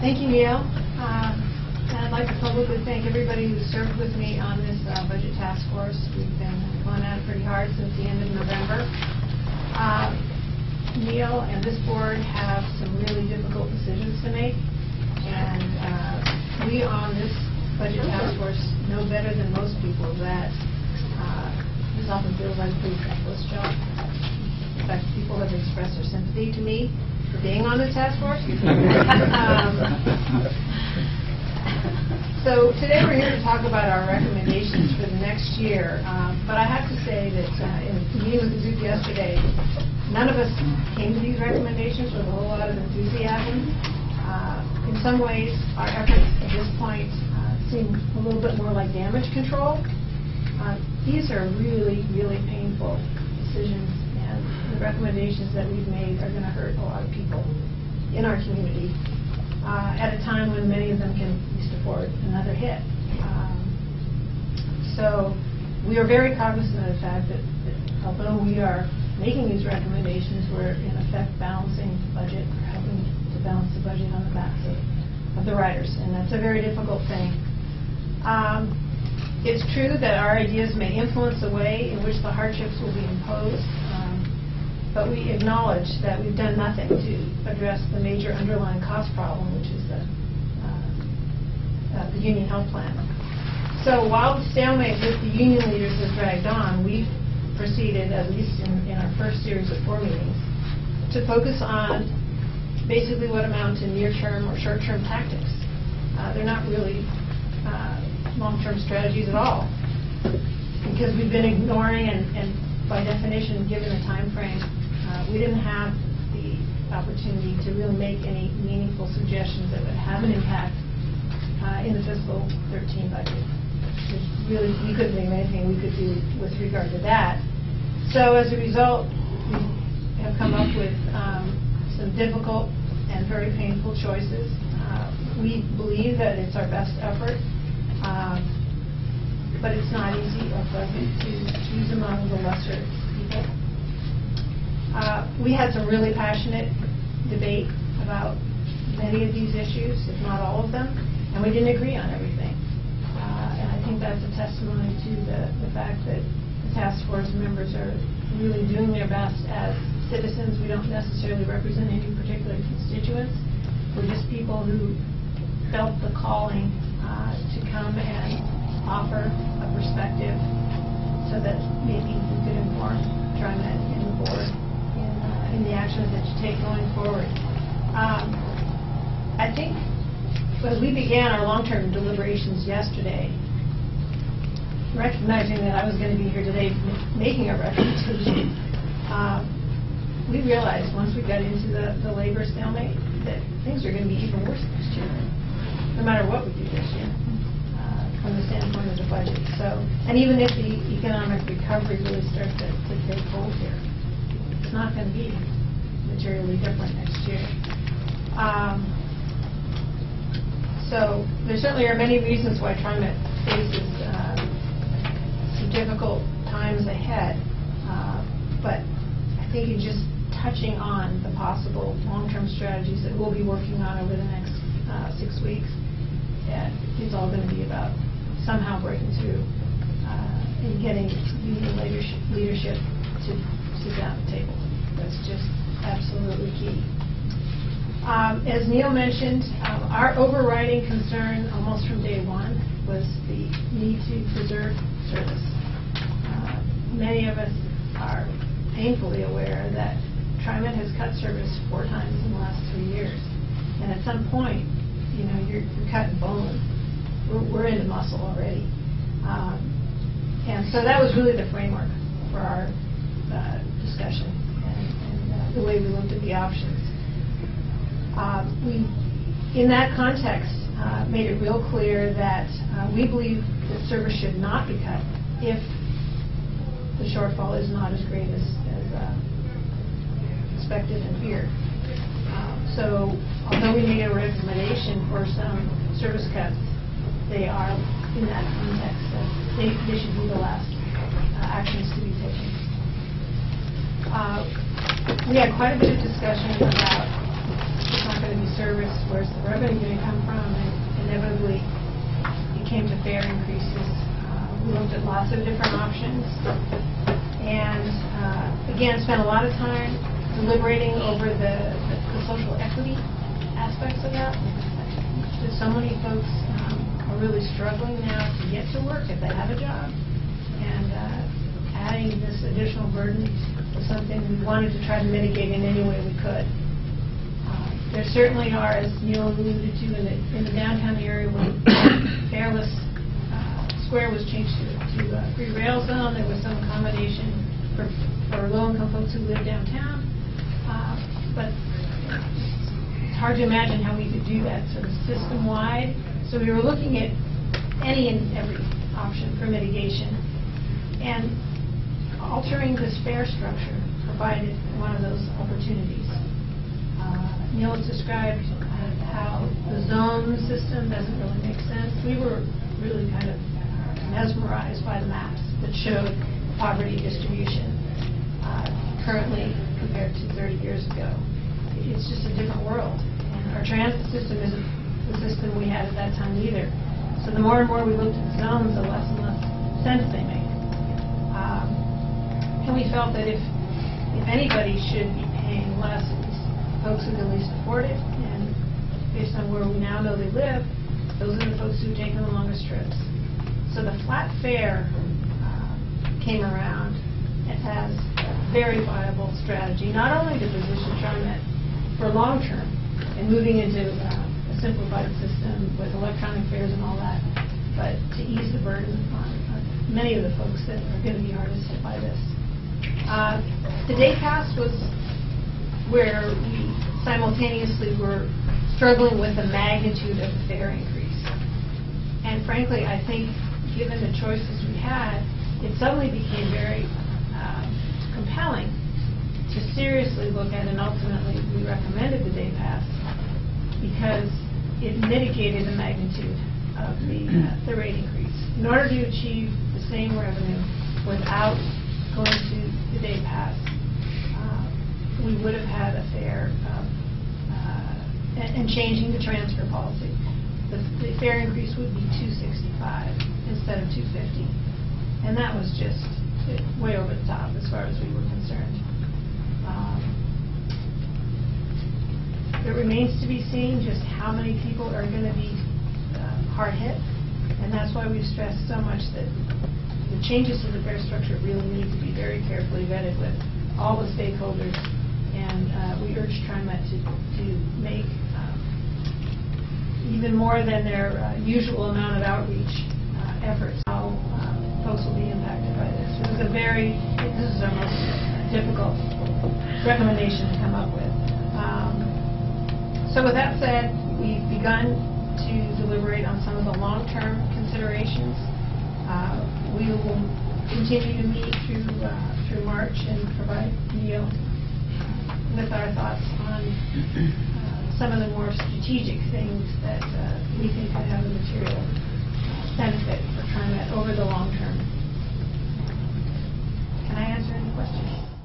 Thank you, Neil. And I'd like to publicly thank everybody who served with me on this budget task force. We've been going at it pretty hard since the end of November. Neil and this board have some really difficult decisions to make, and we on this budget task force know better than most people that this often feels like a pretty thankless job. In fact, people have expressed their sympathy to me for being on the task force. So today we're here to talk about our recommendations for the next year. But I have to say that in the meeting with the group yesterday, none of us came to these recommendations with a whole lot of enthusiasm. In some ways, our efforts at this point seem a little bit more like damage control. These are really, really painful decisions, and the recommendations that we've made are going to hurt a lot of people in our community at a time when many of them can at least afford another hit. So we are very cognizant of the fact that although we are making these recommendations, we're in effect balancing the budget, or helping to balance the budget on the backs of the riders, and that's a very difficult thing. It's true that our ideas may influence the way in which the hardships will be imposed, but we acknowledge that we've done nothing to address the major underlying cost problem, which is the union health plan. So while the stalemate with the union leaders has dragged on, we've proceeded, at least in our first series of 4 meetings, to focus on basically what amount to near-term or short-term tactics. They're not really long-term strategies at all, because we've been ignoring and by definition, given the time frame, we didn't have the opportunity to really make any meaningful suggestions that would have an impact in the fiscal 13 budget. Really, we couldn't think of anything we could do with regard to that. So as a result, we have come up with some difficult and very painful choices. We believe that it's our best effort, but it's not easy or pleasant to choose among the lesser people. We had some really passionate debate about many of these issues, if not all of them, and we didn't agree on everything. And I think that's a testimony to the fact that the task force members are really doing their best as citizens. We don't necessarily represent any particular constituents. We're just people who felt the calling to come and offer a perspective so that maybe we could inform TriMet and the board in the actions that you take going forward. I think as we began our long-term deliberations yesterday, recognizing that I was going to be here today making a recommendation, we realized once we got into the labor stalemate that things are going to be even worse next year, no matter what we do this year, from the standpoint of the budget. So, and even if the economic recovery really starts to take hold here, it's not going to be materially different next year. So there certainly are many reasons why TriMet faces some difficult times ahead, but I think in just touching on the possible long-term strategies that we'll be working on over the next 6 weeks, it's all going to be about somehow breaking through and getting union leadership to sit down at the table. That's just absolutely key. As Neil mentioned, our overriding concern almost from day one was the need to preserve service. Many of us are painfully aware that TriMet has cut service 4 times in the last 3 years. And at some point, you know, you're cutting bone. We're into muscle already. And so that was really the framework for our discussion and the way we looked at the options. We, in that context, made it real clear that we believe that service should not be cut if the shortfall is not as great as expected and feared. So although we made a recommendation for some service cuts, they are in that context that they should be the last actions to be taken. We had quite a bit of discussion about it's not going to be service where's the revenue going to come from? And inevitably, it came to fare increases. We looked at lots of different options, and again, spent a lot of time deliberating over the social equity aspects of that. Because so many folks are really struggling now to get to work if they have a job, and adding this additional burden was something we wanted to try to mitigate in any way we could. There certainly are, as Neil alluded to, in the downtown area when Fairless Square was changed to a free rail zone, there was some accommodation for low-income folks who live downtown. But it's hard to imagine how we could do that sort of system-wide. So we were looking at any and every option for mitigation. And altering this fare structure provided one of those opportunities. Neil has described how the zone system doesn't really make sense. We were really kind of mesmerized by the maps that showed poverty distribution currently compared to 30 years ago. It's just a different world. And our transit system isn't the system we had at that time either. So the more and more we looked at zones, the less and less sense they made. And we felt that if anybody should be paying less, it was folks who can least afford it. And based on where we now know they live, those are the folks who take the longest trips. So the flat fare came around as a very viable strategy, not only to position TriMet for long term and moving into a simplified system with electronic fares and all that, but to ease the burden on many of the folks that are going to be hardest hit by this. The day pass was where we simultaneously were struggling with the magnitude of the fare increase. And frankly, I think given the choices we had, it suddenly became very compelling to seriously look at, and ultimately we recommended the day pass because it mitigated the magnitude of the rate increase. In order to achieve the same revenue without going to the day pass, we would have had a fare and changing the transfer policy. The fare increase would be $265 instead of $250, and that was just way over the top as far as we were concerned. It remains to be seen just how many people are going to be hard hit, and that's why we've stressed so much that the changes to the fare structure really need to be very carefully vetted with all the stakeholders, and we urge TriMet to make even more than their usual amount of outreach efforts. How folks will be impacted by this. This is our most difficult recommendation to come up with. So with that said, we've begun to deliberate on some of the long-term considerations. We will continue to meet through March and provide Neil with our thoughts on some of the more strategic things that we think could have a material benefit for TriMet over the long term. Can I answer any questions?